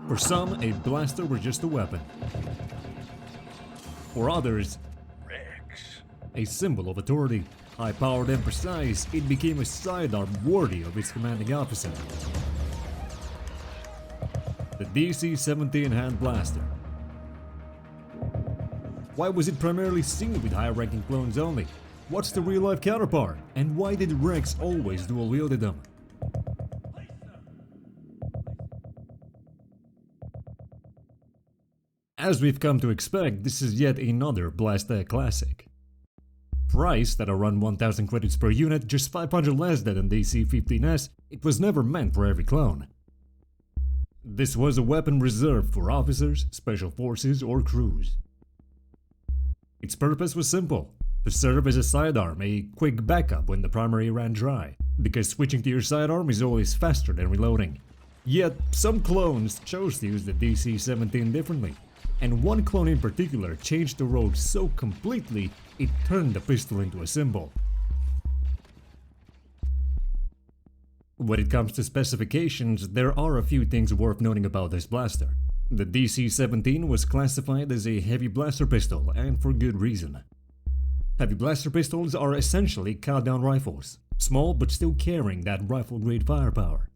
For some, a blaster was just a weapon. For others, a symbol of authority. High-powered and precise, it became a sidearm worthy of its commanding officer. The DC-17 Hand Blaster. Why was it primarily seen with high-ranking clones only? What's the real-life counterpart? And why did Rex always dual-wielded them? As we've come to expect, this is yet another Blaster classic. Priced at around 1000 credits per unit, just 500 less than DC-15S, it was never meant for every clone. This was a weapon reserved for officers, special forces, or crews. Its purpose was simple: to serve as a sidearm, a quick backup when the primary ran dry, because switching to your sidearm is always faster than reloading. Yet, some clones chose to use the DC-17 differently, and one clone in particular changed the role so completely it turned the pistol into a symbol. When it comes to specifications, there are a few things worth noting about this blaster. The DC-17 was classified as a heavy blaster pistol, and for good reason. Heavy blaster pistols are essentially countdown rifles, small but still carrying that rifle-grade firepower.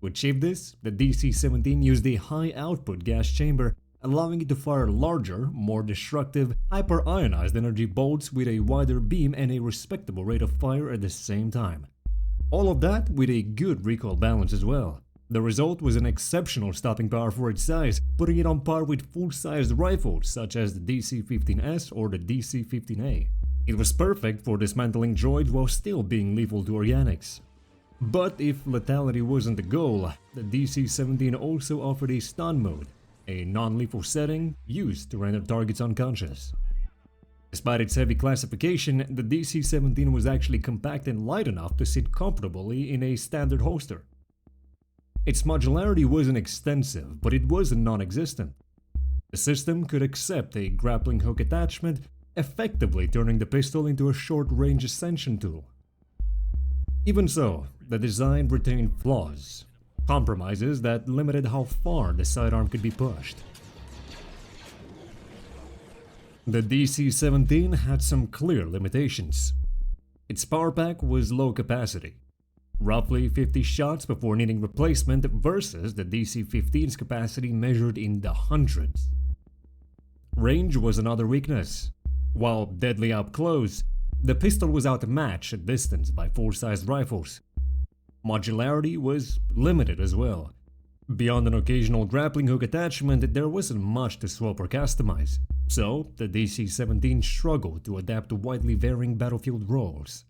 To achieve this, the DC-17 used a high-output gas chamber, allowing it to fire larger, more destructive, hyper-ionized energy bolts with a wider beam and a respectable rate of fire at the same time. All of that with a good recoil balance as well. The result was an exceptional stopping power for its size, putting it on par with full-sized rifles such as the DC-15S or the DC-15A. It was perfect for dismantling droids while still being lethal to organics. But if lethality wasn't the goal, the DC-17 also offered a stun mode, a non-lethal setting used to render targets unconscious. Despite its heavy classification, the DC-17 was actually compact and light enough to sit comfortably in a standard holster. Its modularity wasn't extensive, but it wasn't non-existent. The system could accept a grappling hook attachment, effectively turning the pistol into a short-range ascension tool. Even so, the design retained flaws, compromises that limited how far the sidearm could be pushed. The DC-17 had some clear limitations. Its power pack was low capacity, roughly 50 shots before needing replacement versus the DC-15's capacity measured in the hundreds. Range was another weakness. While deadly up close, the pistol was outmatched at distance by full-sized rifles. Modularity was limited as well. Beyond an occasional grappling hook attachment, there wasn't much to swap or customize, so the DC-17 struggled to adapt to widely varying battlefield roles.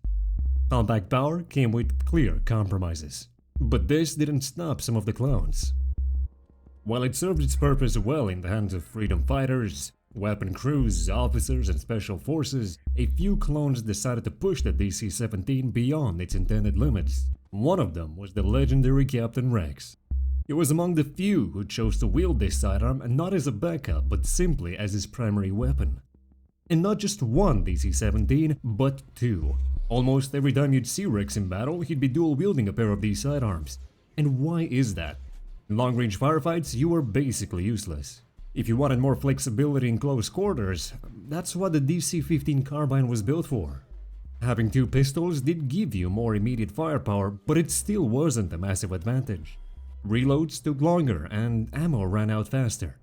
Compact power came with clear compromises, but this didn't stop some of the clones. While it served its purpose well in the hands of freedom fighters, weapon crews, officers, and special forces, a few clones decided to push the DC-17 beyond its intended limits. One of them was the legendary Captain Rex. He was among the few who chose to wield this sidearm not as a backup but simply as his primary weapon. And not just one DC-17, but two. Almost every time you'd see Rex in battle, he'd be dual-wielding a pair of these sidearms. And why is that? In long-range firefights, you were basically useless. If you wanted more flexibility in close quarters, that's what the DC-15 carbine was built for. Having two pistols did give you more immediate firepower, but it still wasn't a massive advantage. Reloads took longer and ammo ran out faster.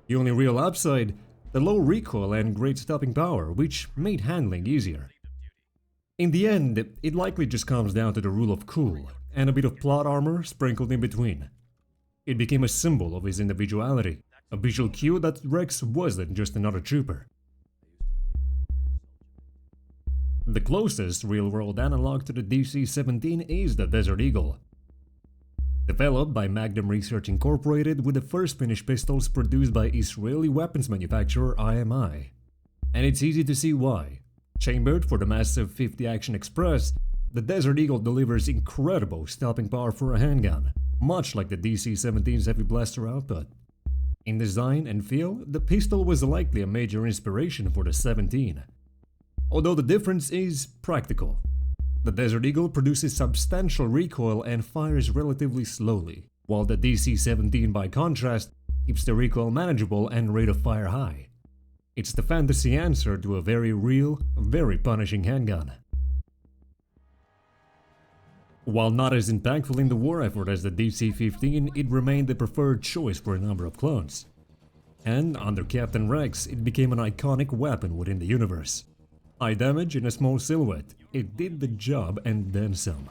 The only real upside, the low recoil and great stopping power, which made handling easier. In the end, it likely just comes down to the rule of cool, and a bit of plot armor sprinkled in between. It became a symbol of his individuality, a visual cue that Rex wasn't just another trooper. The closest real-world analog to the DC-17 is the Desert Eagle. Developed by Magnum Research Incorporated with the first finished pistols produced by Israeli weapons manufacturer IMI. And it's easy to see why. Chambered for the massive 50 Action Express, the Desert Eagle delivers incredible stopping power for a handgun, much like the DC-17's heavy blaster output. In design and feel, the pistol was likely a major inspiration for the 17. Although the difference is practical. The Desert Eagle produces substantial recoil and fires relatively slowly, while the DC-17 by contrast keeps the recoil manageable and rate of fire high. It's the fantasy answer to a very real, very punishing handgun. While not as impactful in the war effort as the DC-15, it remained the preferred choice for a number of clones. And under Captain Rex, it became an iconic weapon within the universe. High damage in a small silhouette, it did the job and then some.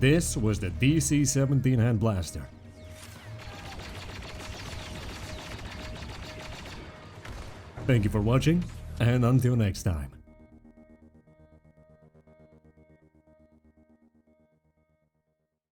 This was the DC-17 Hand Blaster. Thank you for watching, and until next time.